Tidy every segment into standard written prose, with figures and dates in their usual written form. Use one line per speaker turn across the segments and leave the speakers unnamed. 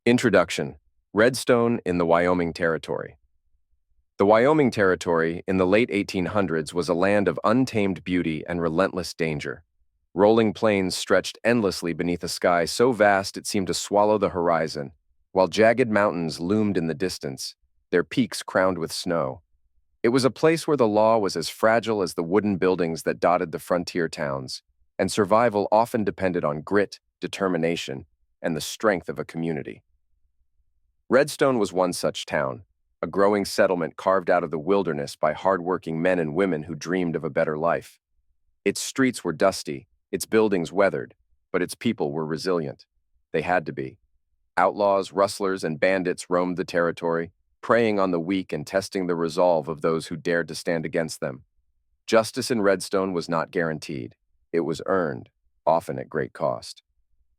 Introduction: Redstone in the Wyoming Territory. The Wyoming Territory in the late 1800s was a land of untamed beauty and relentless danger. Rolling plains stretched endlessly beneath a sky so vast it seemed to swallow the horizon, while jagged mountains loomed in the distance, their peaks crowned with snow. It was a place where the law was as fragile as the wooden buildings that dotted the frontier towns, and survival often depended on grit, determination, and the strength of a community. Redstone was one such town, a growing settlement carved out of the wilderness by hardworking men and women who dreamed of a better life. Its streets were dusty, its buildings weathered, but its people were resilient. They had to be. Outlaws, rustlers, and bandits roamed the territory, preying on the weak and testing the resolve of those who dared to stand against them. Justice in Redstone was not guaranteed. It was earned, often at great cost.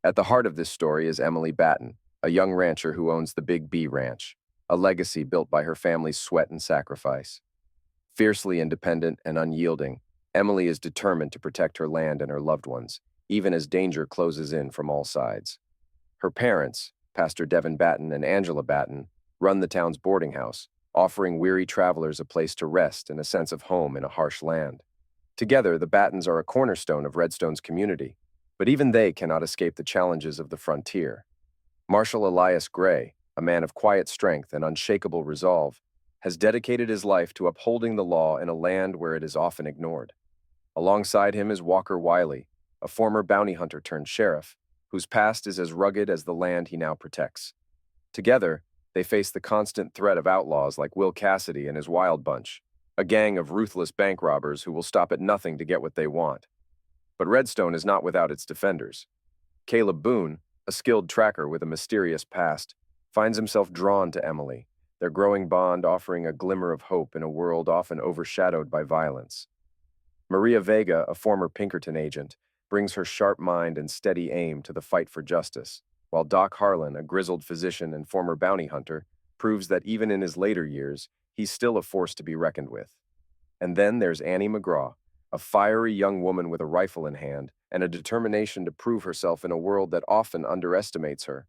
At the heart of this story is Emily Batten, a young rancher who owns the Big B Ranch, a legacy built by her family's sweat and sacrifice. Fiercely independent and unyielding, Emily is determined to protect her land and her loved ones, even as danger closes in from all sides. Her parents, Pastor Devin Batten and Angela Batten, run the town's boarding house, offering weary travelers a place to rest and a sense of home in a harsh land. Together, the Battens are a cornerstone of Redstone's community, but even they cannot escape the challenges of the frontier. Marshal Elias Grey, a man of quiet strength and unshakable resolve, has dedicated his life to upholding the law in a land where it is often ignored. Alongside him is Walker Wiley, a former bounty hunter turned sheriff, whose past is as rugged as the land he now protects. Together, they face the constant threat of outlaws like Will Cassidy and his Wild Bunch, a gang of ruthless bank robbers who will stop at nothing to get what they want. But Redstone is not without its defenders. Caleb Boone, a skilled tracker with a mysterious past, finds himself drawn to Emily, their growing bond offering a glimmer of hope in a world often overshadowed by violence. Maria Vega, a former Pinkerton agent, brings her sharp mind and steady aim to the fight for justice, while Doc Harlan, a grizzled physician and former bounty hunter, proves that even in his later years, he's still a force to be reckoned with. And then there's Annie McGraw, a fiery young woman with a rifle in hand and a determination to prove herself in a world that often underestimates her.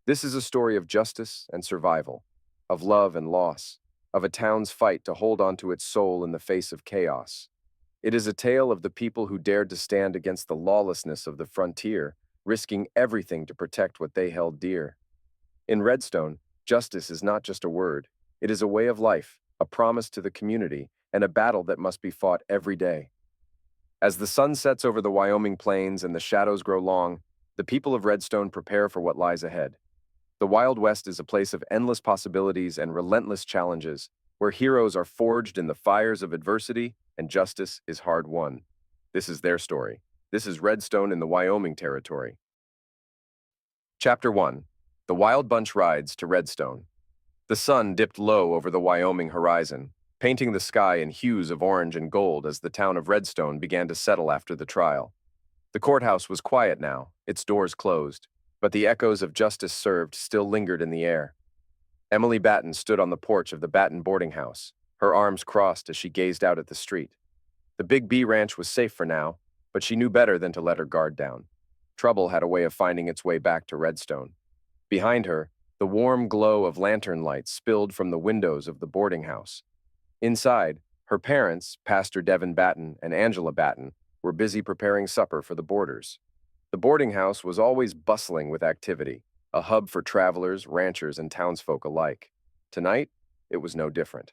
This is a story of justice and survival, of love and loss, of a town's fight to hold on to its soul in the face of chaos. It is a tale of the people who dared to stand against the lawlessness of the frontier, risking everything to protect what they held dear. In Redstone, justice is not just a word. It is a way of life, a promise to the community, and a battle that must be fought every day. As the sun sets over the Wyoming plains and the shadows grow long, the people of Redstone prepare for what lies ahead. The Wild West is a place of endless possibilities and relentless challenges, where heroes are forged in the fires of adversity and justice is hard won. This is their story. This is Redstone in the Wyoming Territory. Chapter 1: The Wild Bunch Rides to Redstone. The sun dipped low over the Wyoming horizon, painting the sky in hues of orange and gold as the town of Redstone began to settle after the trial. The courthouse was quiet now, its doors closed, but the echoes of justice served still lingered in the air. Emily Batten stood on the porch of the Batten boarding house, her arms crossed as she gazed out at the street. The Big B Ranch was safe for now, but she knew better than to let her guard down. Trouble had a way of finding its way back to Redstone. Behind her, the warm glow of lantern lights spilled from the windows of the boarding house. Inside, her parents, Pastor Devin Batten and Angela Batten, were busy preparing supper for the boarders. The boarding house was always bustling with activity, a hub for travelers, ranchers, and townsfolk alike. Tonight, it was no different.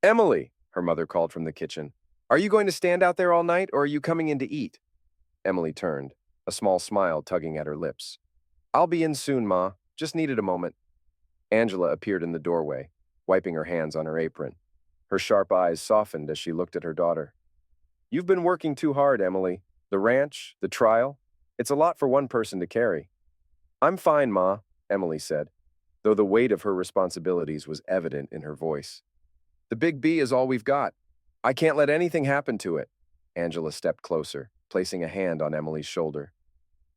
"Emily," her mother called from the kitchen, "are you going to stand out there all night, or are you coming in to eat?" Emily turned, a small smile tugging at her lips. "I'll be in soon, Ma. Just needed a moment." Angela appeared in the doorway, wiping her hands on her apron. Her sharp eyes softened as she looked at her daughter. "You've been working too hard, Emily. The ranch, the trial. It's a lot for one person to carry." "I'm fine, Ma," Emily said, though the weight of her responsibilities was evident in her voice. "The Big B is all we've got. I can't let anything happen to it." Angela stepped closer, placing a hand on Emily's shoulder.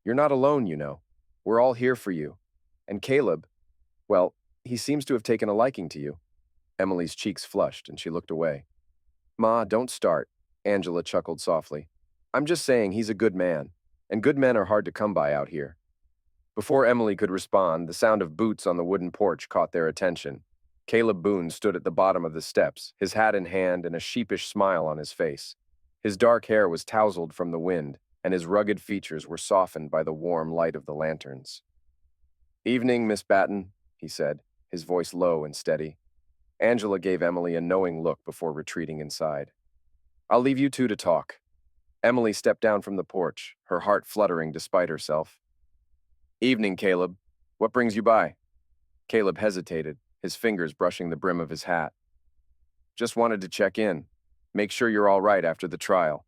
"You're not alone, you know. We're all here for you. And Caleb, well, he seems to have taken a liking to you." Emily's cheeks flushed, and she looked away. "Ma, don't start," Angela chuckled softly. "I'm just saying he's a good man, and good men are hard to come by out here." Before Emily could respond, the sound of boots on the wooden porch caught their attention. Caleb Boone stood at the bottom of the steps, his hat in hand and a sheepish smile on his face. His dark hair was tousled from the wind, and his rugged features were softened by the warm light of the lanterns. "Evening, Miss Batten," he said, his voice low and steady. Angela gave Emily a knowing look before retreating inside. "I'll leave you two to talk." Emily stepped down from the porch, her heart fluttering despite herself. "Evening, Caleb. What brings you by?" Caleb hesitated, his fingers brushing the brim of his hat. "Just wanted to check in. Make sure you're all right after the trial."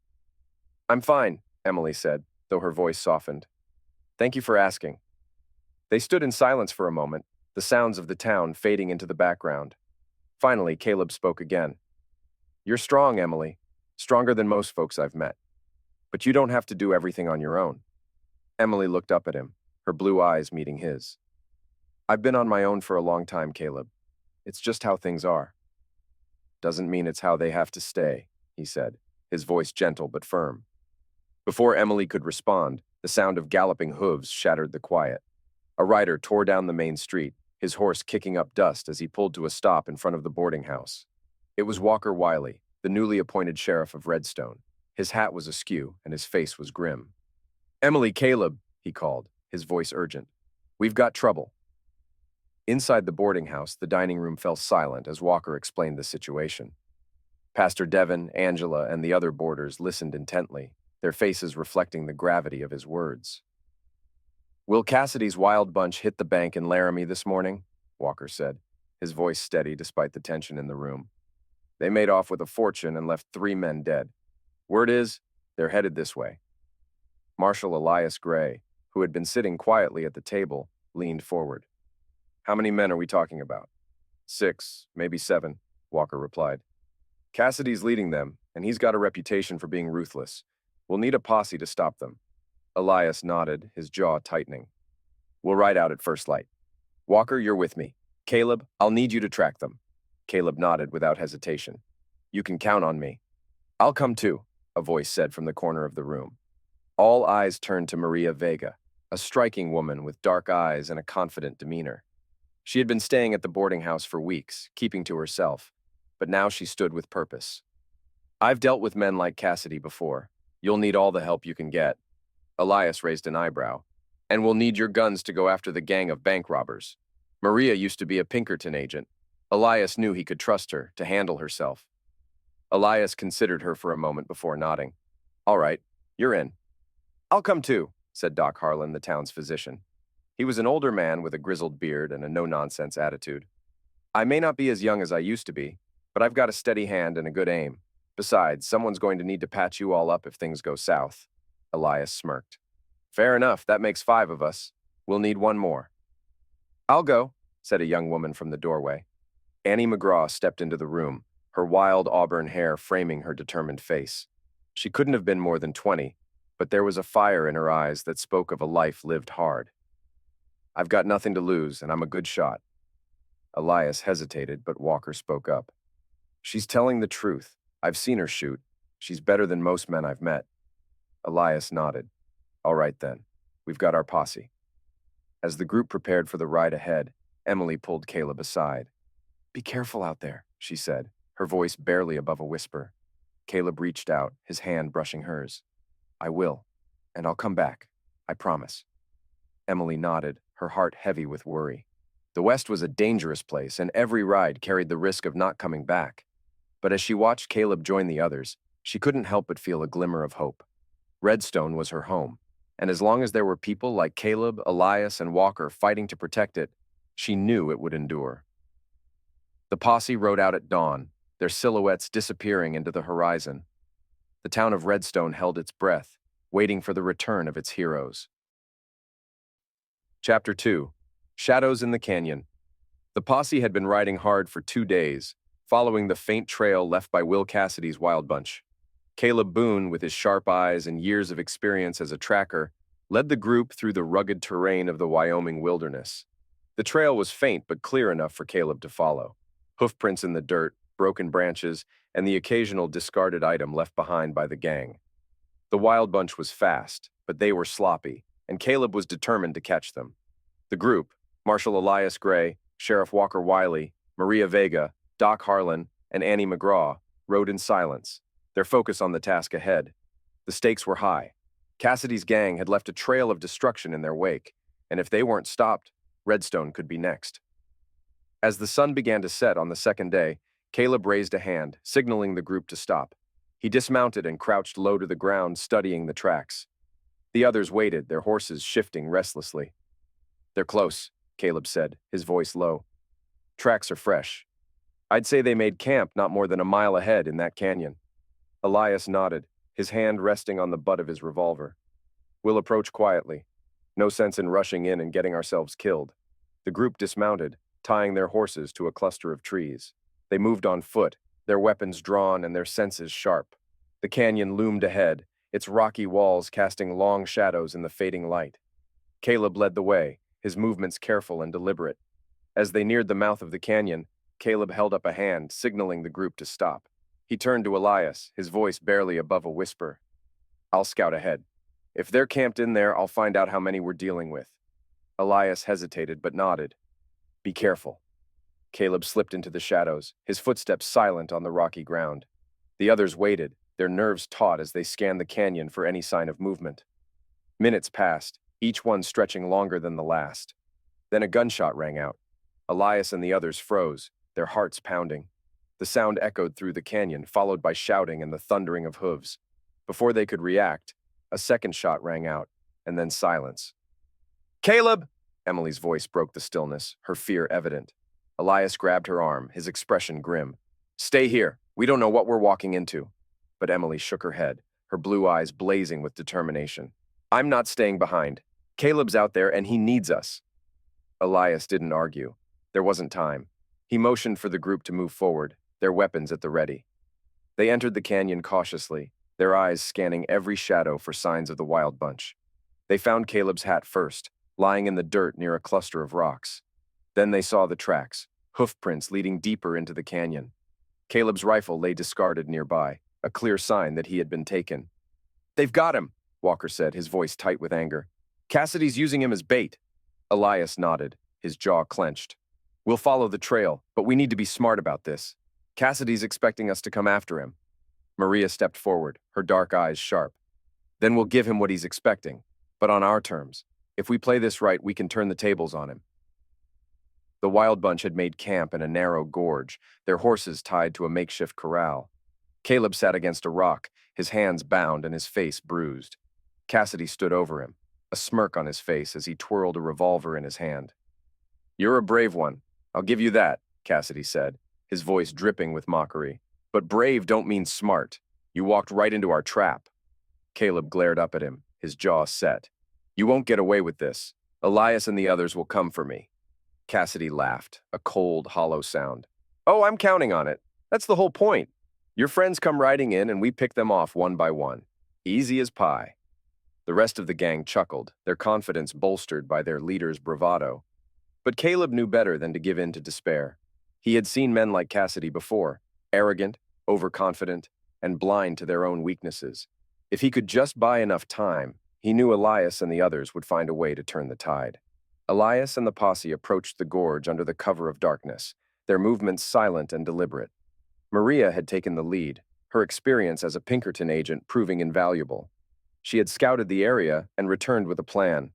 "I'm fine," Emily said, though her voice softened. "Thank you for asking." They stood in silence for a moment, the sounds of the town fading into the background. Finally, Caleb spoke again. "You're strong, Emily. Stronger than most folks I've met. But you don't have to do everything on your own." Emily looked up at him, her blue eyes meeting his. "I've been on my own for a long time, Caleb. It's just how things are." "Doesn't mean it's how they have to stay," he said, his voice gentle but firm. Before Emily could respond, the sound of galloping hooves shattered the quiet. A rider tore down the main street, his horse kicking up dust as he pulled to a stop in front of the boarding house. It was Walker Wiley, the newly appointed sheriff of Redstone. His hat was askew, and his face was grim. "Emily, Caleb," he called, his voice urgent. "We've got trouble." Inside the boarding house, the dining room fell silent as Walker explained the situation. Pastor Devon, Angela, and the other boarders listened intently, their faces reflecting the gravity of his words. "Will Cassidy's wild bunch hit the bank in Laramie this morning?" Walker said, his voice steady despite the tension in the room. "They made off with a fortune and left 3 men dead. Word is, they're headed this way." Marshal Elias Grey, who had been sitting quietly at the table, leaned forward. "How many men are we talking about?" 6, maybe 7, Walker replied. "Cassidy's leading them, and he's got a reputation for being ruthless. We'll need a posse to stop them." Elias nodded, his jaw tightening. "We'll ride out at first light. Walker, you're with me. Caleb, I'll need you to track them." Caleb nodded without hesitation. "You can count on me." "I'll come too," a voice said from the corner of the room. All eyes turned to Maria Vega, a striking woman with dark eyes and a confident demeanor. She had been staying at the boarding house for weeks, keeping to herself, but now she stood with purpose. "I've dealt with men like Cassidy before. You'll need all the help you can get." Elias raised an eyebrow. "And we'll need your guns to go after the gang of bank robbers." Maria used to be a Pinkerton agent. Elias knew he could trust her to handle herself. Elias considered her for a moment before nodding. "All right, you're in." "I'll come too," said Doc Harlan, the town's physician. He was an older man with a grizzled beard and a no-nonsense attitude. "I may not be as young as I used to be, but I've got a steady hand and a good aim. Besides, someone's going to need to patch you all up if things go south." Elias smirked. "Fair enough, that makes 5 of us. We'll need 1 more." "I'll go," said a young woman from the doorway. Annie McGraw stepped into the room, her wild auburn hair framing her determined face. She couldn't have been more than 20, but there was a fire in her eyes that spoke of a life lived hard. "I've got nothing to lose, and I'm a good shot." Elias hesitated, but Walker spoke up. "She's telling the truth. I've seen her shoot. She's better than most men I've met." Elias nodded. "All right then. We've got our posse." As the group prepared for the ride ahead, Emily pulled Caleb aside. "Be careful out there," she said, her voice barely above a whisper. Caleb reached out, his hand brushing hers. "I will, and I'll come back. I promise." Emily nodded, her heart heavy with worry. The West was a dangerous place, and every ride carried the risk of not coming back. But as she watched Caleb join the others, she couldn't help but feel a glimmer of hope. Redstone was her home, and as long as there were people like Caleb, Elias, and Walker fighting to protect it, she knew it would endure. The posse rode out at dawn, their silhouettes disappearing into the horizon. The town of Redstone held its breath, waiting for the return of its heroes. Chapter 2. Shadows in the Canyon. The posse had been riding hard for 2 days, following the faint trail left by Will Cassidy's wild bunch. Caleb Boone, with his sharp eyes and years of experience as a tracker, led the group through the rugged terrain of the Wyoming wilderness. The trail was faint but clear enough for Caleb to follow. Hoofprints in the dirt, broken branches, and the occasional discarded item left behind by the gang. The wild bunch was fast, but they were sloppy, and Caleb was determined to catch them. The group, Marshal Elias Grey, Sheriff Walker Wiley, Maria Vega, Doc Harlan, and Annie McGraw, rode in silence, their focus on the task ahead. The stakes were high. Cassidy's gang had left a trail of destruction in their wake, and if they weren't stopped, Redstone could be next. As the sun began to set on the second day, Caleb raised a hand, signaling the group to stop. He dismounted and crouched low to the ground, studying the tracks. The others waited, their horses shifting restlessly. "They're close," Caleb said, his voice low. "Tracks are fresh. I'd say they made camp not more than a mile ahead in that canyon." Elias nodded, his hand resting on the butt of his revolver. "We'll approach quietly. No sense in rushing in and getting ourselves killed." The group dismounted, tying their horses to a cluster of trees. They moved on foot, their weapons drawn and their senses sharp. The canyon loomed ahead, its rocky walls casting long shadows in the fading light. Caleb led the way, his movements careful and deliberate. As they neared the mouth of the canyon, Caleb held up a hand, signaling the group to stop. He turned to Elias, his voice barely above a whisper. "I'll scout ahead. If they're camped in there, I'll find out how many we're dealing with." Elias hesitated but nodded. "Be careful." Caleb slipped into the shadows, his footsteps silent on the rocky ground. The others waited, their nerves taut as they scanned the canyon for any sign of movement. Minutes passed, each one stretching longer than the last. Then a gunshot rang out. Elias and the others froze, their hearts pounding. The sound echoed through the canyon, followed by shouting and the thundering of hooves. Before they could react, a second shot rang out, and then silence. "Caleb!" Emily's voice broke the stillness, her fear evident. Elias grabbed her arm, his expression grim. "Stay here. We don't know what we're walking into." But Emily shook her head, her blue eyes blazing with determination. "I'm not staying behind. Caleb's out there and he needs us." Elias didn't argue. There wasn't time. He motioned for the group to move forward, their weapons at the ready. They entered the canyon cautiously, their eyes scanning every shadow for signs of the wild bunch. They found Caleb's hat first, lying in the dirt near a cluster of rocks. Then they saw the tracks, hoof prints leading deeper into the canyon. Caleb's rifle lay discarded nearby, a clear sign that he had been taken. "They've got him," Walker said, his voice tight with anger. "Cassidy's using him as bait." Elias nodded, his jaw clenched. "We'll follow the trail, but we need to be smart about this. Cassidy's expecting us to come after him." Maria stepped forward, her dark eyes sharp. "Then we'll give him what he's expecting, but on our terms. If we play this right, we can turn the tables on him." The wild bunch had made camp in a narrow gorge, their horses tied to a makeshift corral. Caleb sat against a rock, his hands bound and his face bruised. Cassidy stood over him, a smirk on his face as he twirled a revolver in his hand. "You're a brave one, I'll give you that," Cassidy said, his voice dripping with mockery. "But brave don't mean smart. You walked right into our trap." Caleb glared up at him, his jaw set. "You won't get away with this. Elias and the others will come for me." Cassidy laughed, a cold, hollow sound. "Oh, I'm counting on it. That's the whole point. Your friends come riding in and we pick them off one by one. Easy as pie." The rest of the gang chuckled, their confidence bolstered by their leader's bravado. But Caleb knew better than to give in to despair. He had seen men like Cassidy before, arrogant, overconfident, and blind to their own weaknesses. If he could just buy enough time, he knew Elias and the others would find a way to turn the tide. Elias and the posse approached the gorge under the cover of darkness, their movements silent and deliberate. Maria had taken the lead, her experience as a Pinkerton agent proving invaluable. She had scouted the area and returned with a plan.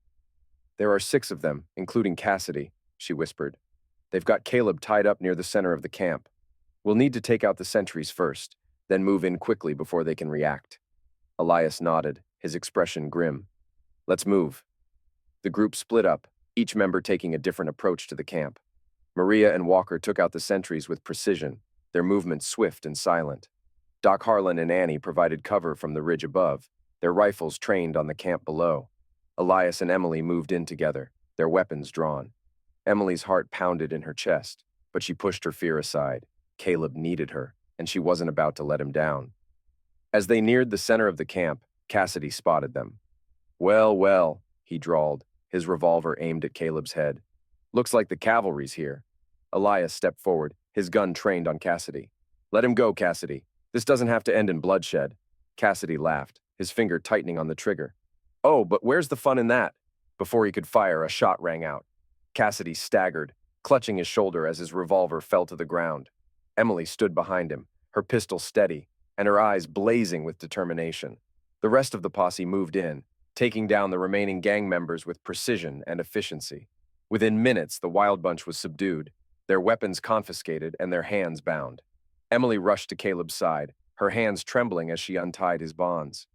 "There are 6 of them, including Cassidy," she whispered. "They've got Caleb tied up near the center of the camp. We'll need to take out the sentries first, then move in quickly before they can react." Elias nodded, his expression grim. "Let's move." The group split up, each member taking a different approach to the camp. Maria and Walker took out the sentries with precision, their movements swift and silent. Doc Harlan and Annie provided cover from the ridge above, their rifles trained on the camp below. Elias and Emily moved in together, their weapons drawn. Emily's heart pounded in her chest, but she pushed her fear aside. Caleb needed her, and she wasn't about to let him down. As they neared the center of the camp, Cassidy spotted them. "Well, well," he drawled, his revolver aimed at Caleb's head. "Looks like the cavalry's here." Elias stepped forward, his gun trained on Cassidy. "Let him go, Cassidy. This doesn't have to end in bloodshed." Cassidy laughed, his finger tightening on the trigger. "Oh, but where's the fun in that?" Before he could fire, a shot rang out. Cassidy staggered, clutching his shoulder as his revolver fell to the ground. Emily stood behind him, her pistol steady, and her eyes blazing with determination. The rest of the posse moved in, taking down the remaining gang members with precision and efficiency. Within minutes, the Wild Bunch was subdued, their weapons confiscated and their hands bound. Emily rushed to Caleb's side, her hands trembling as she untied his bonds.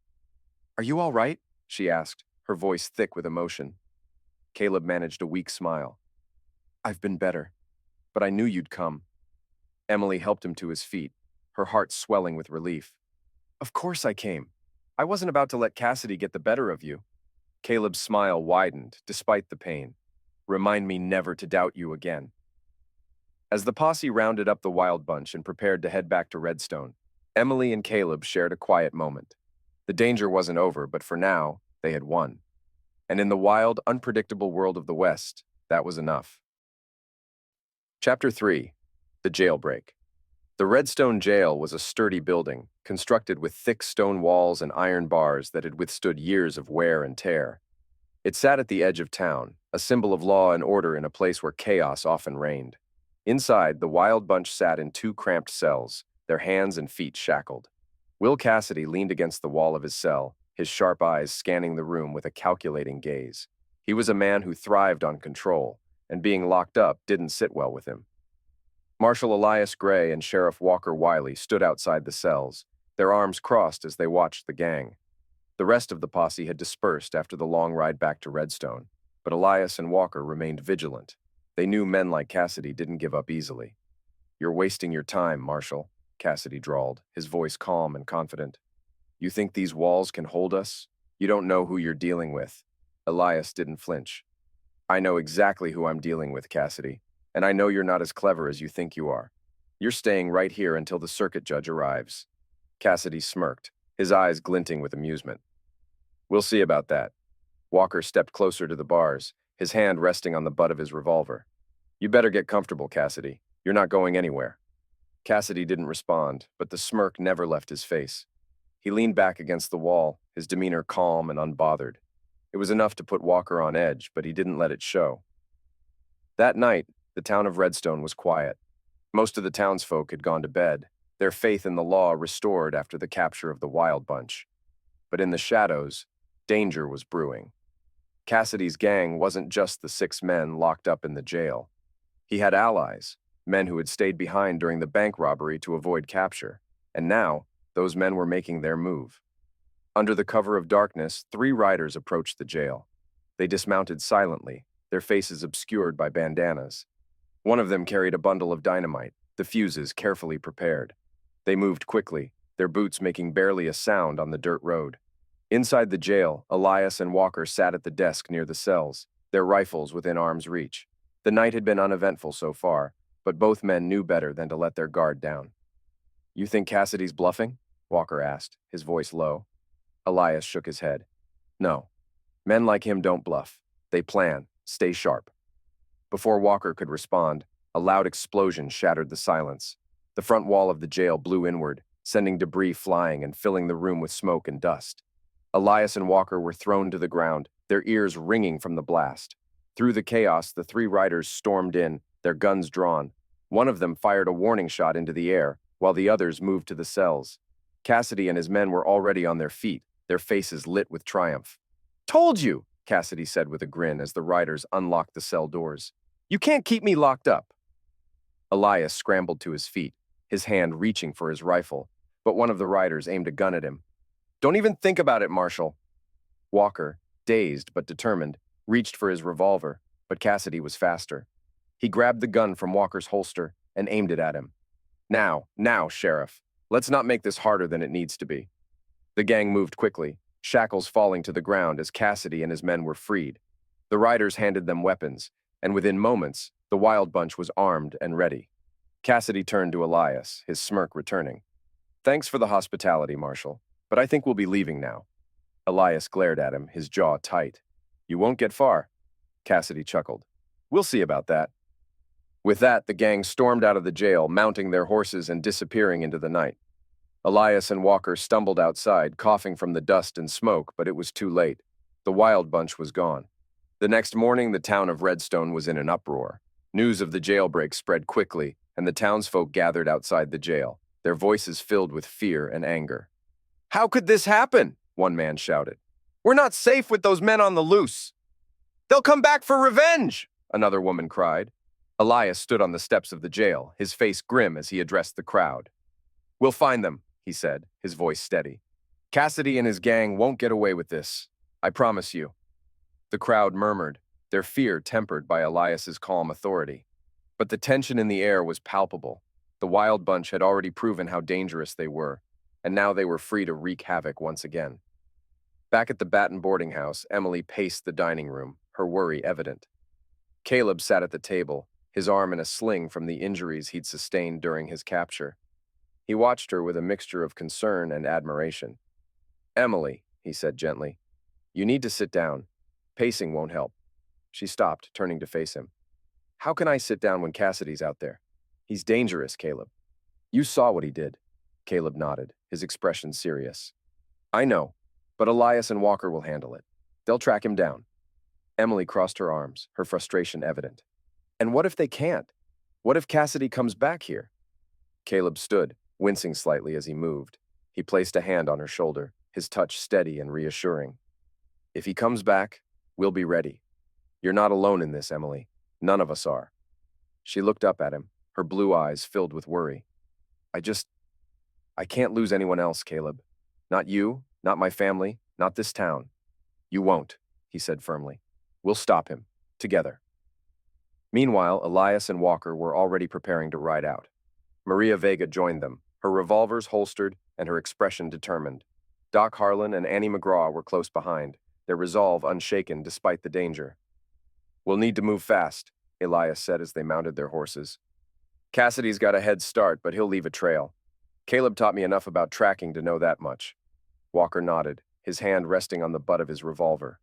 "Are you all right?" she asked, her voice thick with emotion. Caleb managed a weak smile. "I've been better, but I knew you'd come." Emily helped him to his feet, her heart swelling with relief. "Of course I came. I wasn't about to let Cassidy get the better of you." Caleb's smile widened, despite the pain. "Remind me never to doubt you again." As the posse rounded up the Wild Bunch and prepared to head back to Redstone, Emily and Caleb shared a quiet moment. The danger wasn't over, but for now, they had won. And in the wild, unpredictable world of the West, that was enough. Chapter 3. The Jailbreak. The Redstone Jail was a sturdy building, constructed with thick stone walls and iron bars that had withstood years of wear and tear. It sat at the edge of town, a symbol of law and order in a place where chaos often reigned. Inside, the Wild Bunch sat in two cramped cells, their hands and feet shackled. Will Cassidy leaned against the wall of his cell, his sharp eyes scanning the room with a calculating gaze. He was a man who thrived on control, and being locked up didn't sit well with him. Marshal Elias Grey and Sheriff Walker Wiley stood outside the cells, their arms crossed as they watched the gang. The rest of the posse had dispersed after the long ride back to Redstone, but Elias and Walker remained vigilant. They knew men like Cassidy didn't give up easily. "You're wasting your time, Marshal," Cassidy drawled, his voice calm and confident. "You think these walls can hold us? You don't know who you're dealing with." Elias didn't flinch. "I know exactly who I'm dealing with, Cassidy, and I know you're not as clever as you think you are. You're staying right here until the circuit judge arrives." Cassidy smirked, his eyes glinting with amusement. "We'll see about that." Walker stepped closer to the bars, his hand resting on the butt of his revolver. "You better get comfortable, Cassidy. You're not going anywhere." Cassidy didn't respond, but the smirk never left his face. He leaned back against the wall, his demeanor calm and unbothered. It was enough to put Walker on edge, but he didn't let it show. That night, the town of Redstone was quiet. Most of the townsfolk had gone to bed, their faith in the law restored after the capture of the Wild Bunch. But in the shadows, danger was brewing. Cassidy's gang wasn't just the 6 men locked up in the jail. He had allies, men who had stayed behind during the bank robbery to avoid capture, and now, those men were making their move. Under the cover of darkness, 3 riders approached the jail. They dismounted silently, their faces obscured by bandanas. One of them carried a bundle of dynamite, the fuses carefully prepared. They moved quickly, their boots making barely a sound on the dirt road. Inside the jail, Elias and Walker sat at the desk near the cells, their rifles within arm's reach. The night had been uneventful so far, but both men knew better than to let their guard down. "You think Cassidy's bluffing?" Walker asked, his voice low. Elias shook his head. "No. Men like him don't bluff. They plan, stay sharp." Before Walker could respond, a loud explosion shattered the silence. The front wall of the jail blew inward, sending debris flying and filling the room with smoke and dust. Elias and Walker were thrown to the ground, their ears ringing from the blast. Through the chaos, the 3 riders stormed in, their guns drawn. One of them fired a warning shot into the air, while the others moved to the cells. Cassidy and his men were already on their feet, their faces lit with triumph. "Told you," Cassidy said with a grin as the riders unlocked the cell doors. "You can't keep me locked up." Elias scrambled to his feet, his hand reaching for his rifle, but one of the riders aimed a gun at him. "Don't even think about it, Marshal." Walker, dazed but determined, reached for his revolver, but Cassidy was faster. He grabbed the gun from Walker's holster and aimed it at him. Now, Sheriff. Let's not make this harder than it needs to be." The gang moved quickly, shackles falling to the ground as Cassidy and his men were freed. The riders handed them weapons, and within moments, the Wild Bunch was armed and ready. Cassidy turned to Elias, his smirk returning. "Thanks for the hospitality, Marshal, but I think we'll be leaving now." Elias glared at him, his jaw tight. "You won't get far." Cassidy chuckled. "We'll see about that." With that, the gang stormed out of the jail, mounting their horses and disappearing into the night. Elias and Walker stumbled outside, coughing from the dust and smoke, but it was too late. The Wild Bunch was gone. The next morning, the town of Redstone was in an uproar. News of the jailbreak spread quickly, and the townsfolk gathered outside the jail, their voices filled with fear and anger. "How could this happen?" one man shouted. "We're not safe with those men on the loose." "They'll come back for revenge," another woman cried. Elias stood on the steps of the jail, his face grim as he addressed the crowd. "We'll find them," he said, his voice steady. "Cassidy and his gang won't get away with this. I promise you." The crowd murmured, their fear tempered by Elias's calm authority. But the tension in the air was palpable. The wild bunch had already proven how dangerous they were, and now they were free to wreak havoc once again. Back at the Batten boarding house, Emily paced the dining room, her worry evident. Caleb sat at the table, his arm in a sling from the injuries he'd sustained during his capture. He watched her with a mixture of concern and admiration. "Emily," he said gently, "you need to sit down. Pacing won't help." She stopped, turning to face him. "How can I sit down when Cassidy's out there? He's dangerous, Caleb." "You saw what he did." Caleb nodded, his expression serious. "I know, but Elias and Walker will handle it. They'll track him down." Emily crossed her arms, her frustration evident. "And what if they can't? What if Cassidy comes back here?" Caleb stood, wincing slightly as he moved. He placed a hand on her shoulder, his touch steady and reassuring. "If he comes back, we'll be ready. You're not alone in this, Emily. None of us are." She looked up at him, her blue eyes filled with worry. I can't lose anyone else, Caleb. Not you, not my family, not this town." "You won't," he said firmly. "We'll stop him, together." Meanwhile, Elias and Walker were already preparing to ride out. Maria Vega joined them, her revolvers holstered and her expression determined. Doc Harlan and Annie McGraw were close behind, their resolve unshaken despite the danger. "We'll need to move fast," Elias said as they mounted their horses. "Cassidy's got a head start, but he'll leave a trail. Caleb taught me enough about tracking to know that much." Walker nodded, his hand resting on the butt of his revolver.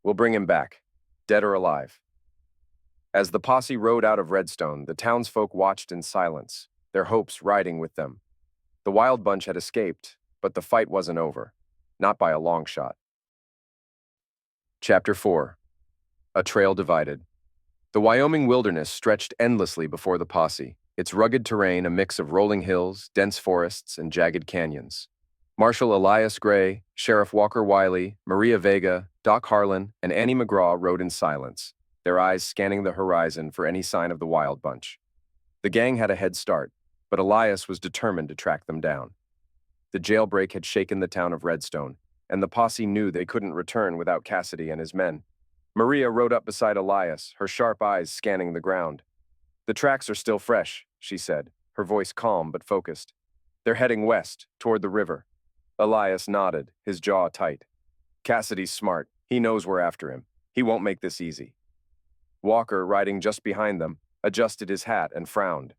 "We'll bring him back, dead or alive." As the posse rode out of Redstone, the townsfolk watched in silence, their hopes riding with them. The wild bunch had escaped, but the fight wasn't over, not by a long shot. Chapter 4. A Trail Divided. The Wyoming wilderness stretched endlessly before the posse, its rugged terrain a mix of rolling hills, dense forests, and jagged canyons. Marshal Elias Grey, Sheriff Walker Wiley, Maria Vega, Doc Harlan, and Annie McGraw rode in silence, their eyes scanning the horizon for any sign of the wild bunch. The gang had a head start, but Elias was determined to track them down. The jailbreak had shaken the town of Redstone, and the posse knew they couldn't return without Cassidy and his men. Maria rode up beside Elias, her sharp eyes scanning the ground. "The tracks are still fresh," she said, her voice calm but focused. "They're heading west, toward the river." Elias nodded, his jaw tight. "Cassidy's smart. He knows we're after him. He won't make this easy." Walker, riding just behind them, adjusted his hat and frowned.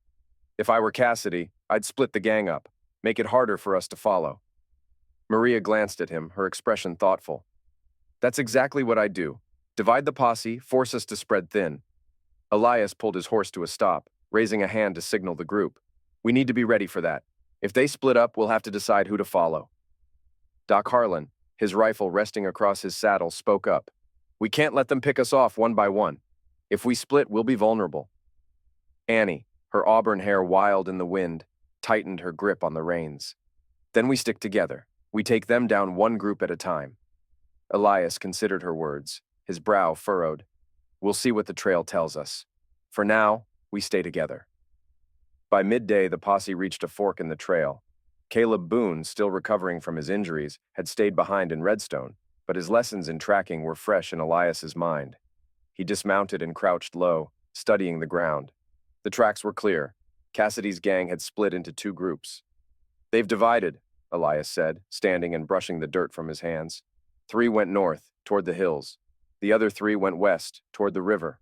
"If I were Cassidy, I'd split the gang up, make it harder for us to follow." Maria glanced at him, her expression thoughtful. "That's exactly what I'd do. Divide the posse, force us to spread thin." Elias pulled his horse to a stop, raising a hand to signal the group. "We need to be ready for that. If they split up, we'll have to decide who to follow." Doc Harlan, his rifle resting across his saddle, spoke up. "We can't let them pick us off one by one. If we split, we'll be vulnerable." Annie, her auburn hair wild in the wind, tightened her grip on the reins. "Then we stick together. We take them down one group at a time." Elias considered her words, his brow furrowed. "We'll see what the trail tells us. For now, we stay together." By midday, the posse reached a fork in the trail. Caleb Boone, still recovering from his injuries, had stayed behind in Redstone, but his lessons in tracking were fresh in Elias's mind. He dismounted and crouched low, studying the ground. The tracks were clear. Cassidy's gang had split into two groups. "They've divided," Elias said, standing and brushing the dirt from his hands. 3 went north, toward the hills. The other 3 went west, toward the river.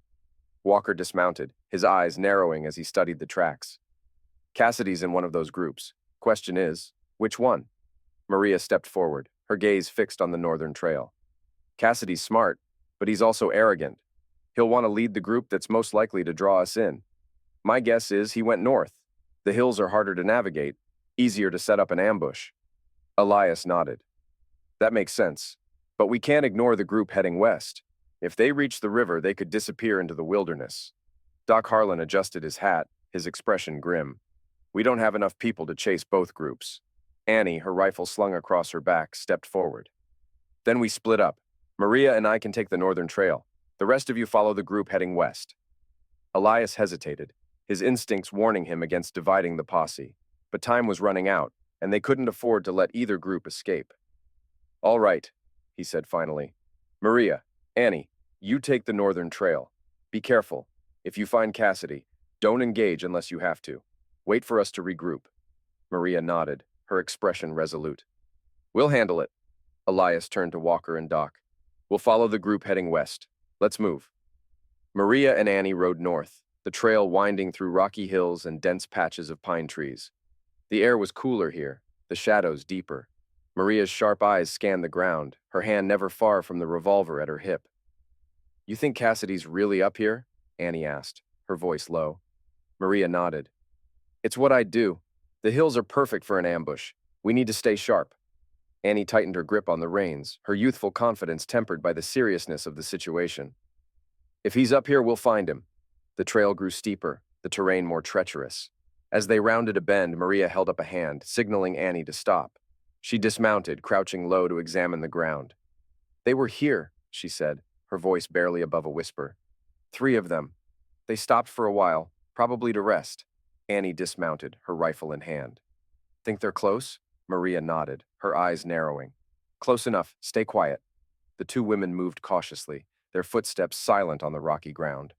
Walker dismounted, his eyes narrowing as he studied the tracks. "Cassidy's in one of those groups. Question is, which one?" Maria stepped forward, her gaze fixed on the northern trail. "Cassidy's smart, but he's also arrogant. He'll want to lead the group that's most likely to draw us in. My guess is he went north. The hills are harder to navigate, easier to set up an ambush." Elias nodded. "That makes sense, but we can't ignore the group heading west. If they reached the river, they could disappear into the wilderness. Doc Harlan adjusted his hat, his expression grim. We don't have enough people to chase both groups. Annie, her rifle slung across her back, stepped forward. Then we split up. Maria and I can take the northern trail. The rest of you follow the group heading west. Elias hesitated, his instincts warning him against dividing the posse. But time was running out, and they couldn't afford to let either group escape. All right, he said finally. Maria, Annie, you take the northern trail. Be careful. If you find Cassidy, don't engage unless you have to. Wait for us to regroup. Maria nodded, her expression resolute. We'll handle it. Elias turned to Walker and Doc. We'll follow the group heading west. Let's move. Maria and Annie rode north, the trail winding through rocky hills and dense patches of pine trees. The air was cooler here, the shadows deeper. Maria's sharp eyes scanned the ground, her hand never far from the revolver at her hip. You think Cassidy's really up here? Annie asked, her voice low. Maria nodded. It's what I'd do. The hills are perfect for an ambush. We need to stay sharp. Annie tightened her grip on the reins, her youthful confidence tempered by the seriousness of the situation. If he's up here, we'll find him. The trail grew steeper, the terrain more treacherous. As they rounded a bend, Maria held up a hand, signaling Annie to stop. She dismounted, crouching low to examine the ground. They were here, she said, her voice barely above a whisper. 3 of them. They stopped for a while, probably to rest. Annie dismounted, her rifle in hand. Think they're close? Maria nodded, her eyes narrowing. Close enough, stay quiet. The 2 women moved cautiously, their footsteps silent on the rocky ground.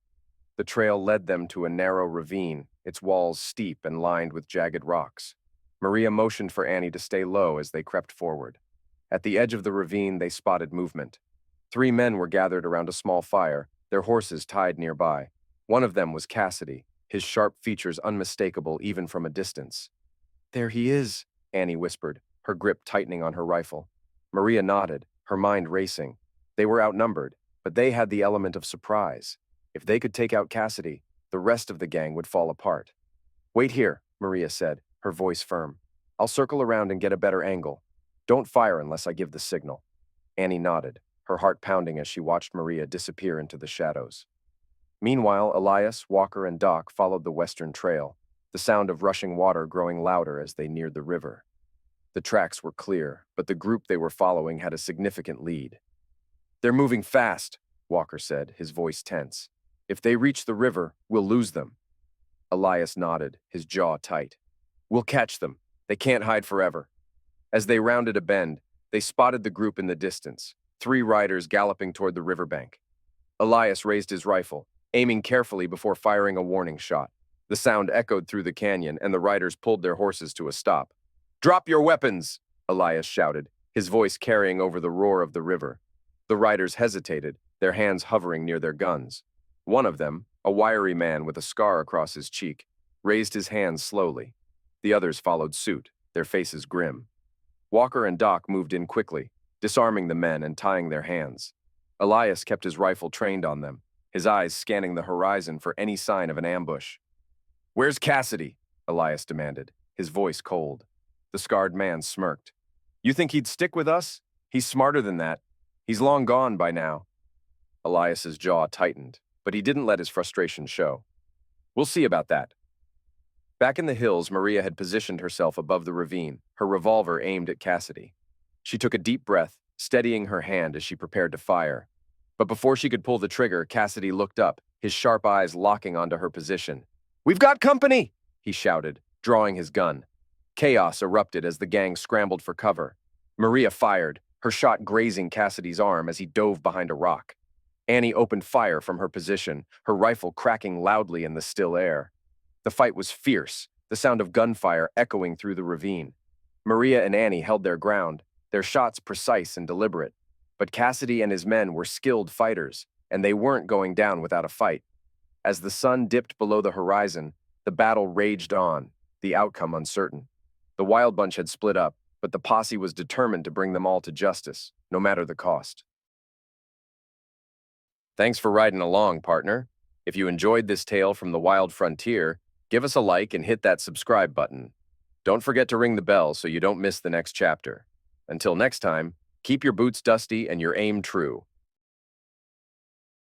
The trail led them to a narrow ravine, its walls steep and lined with jagged rocks. Maria motioned for Annie to stay low as they crept forward. At the edge of the ravine, they spotted movement. 3 men were gathered around a small fire, their horses tied nearby. One of them was Cassidy, his sharp features unmistakable even from a distance. There he is, Annie whispered, her grip tightening on her rifle. Maria nodded, her mind racing. They were outnumbered, but they had the element of surprise. If they could take out Cassidy, the rest of the gang would fall apart. Wait here, Maria said, her voice firm. I'll circle around and get a better angle. Don't fire unless I give the signal. Annie nodded, her heart pounding as she watched Maria disappear into the shadows. Meanwhile, Elias, Walker, and Doc followed the western trail, the sound of rushing water growing louder as they neared the river. The tracks were clear, but the group they were following had a significant lead. They're moving fast, Walker said, his voice tense. If they reach the river, we'll lose them. Elias nodded, his jaw tight. We'll catch them. They can't hide forever. As they rounded a bend, they spotted the group in the distance, 3 riders galloping toward the riverbank. Elias raised his rifle, aiming carefully before firing a warning shot. The sound echoed through the canyon, and the riders pulled their horses to a stop. Drop your weapons, Elias shouted, his voice carrying over the roar of the river. The riders hesitated, their hands hovering near their guns. One of them, a wiry man with a scar across his cheek, raised his hands slowly. The others followed suit, their faces grim. Walker and Doc moved in quickly, disarming the men and tying their hands. Elias kept his rifle trained on them, his eyes scanning the horizon for any sign of an ambush. Where's Cassidy? Elias demanded, his voice cold. The scarred man smirked. You think he'd stick with us? He's smarter than that. He's long gone by now. Elias's jaw tightened, but he didn't let his frustration show. We'll see about that. Back in the hills, Maria had positioned herself above the ravine, her revolver aimed at Cassidy. She took a deep breath, steadying her hand as she prepared to fire. But before she could pull the trigger, Cassidy looked up, his sharp eyes locking onto her position. We've got company, he shouted, drawing his gun. Chaos erupted as the gang scrambled for cover. Maria fired, her shot grazing Cassidy's arm as he dove behind a rock. Annie opened fire from her position, her rifle cracking loudly in the still air. The fight was fierce, the sound of gunfire echoing through the ravine. Maria and Annie held their ground, their shots precise and deliberate. But Cassidy and his men were skilled fighters, and they weren't going down without a fight. As the sun dipped below the horizon, the battle raged on, the outcome uncertain. The Wild Bunch had split up, but the posse was determined to bring them all to justice, no matter the cost. Thanks for riding along, partner. If you enjoyed this tale from the wild frontier, give us a like and hit that subscribe button. Don't forget to ring the bell so you don't miss the next chapter. Until next time, keep your boots dusty and your aim true.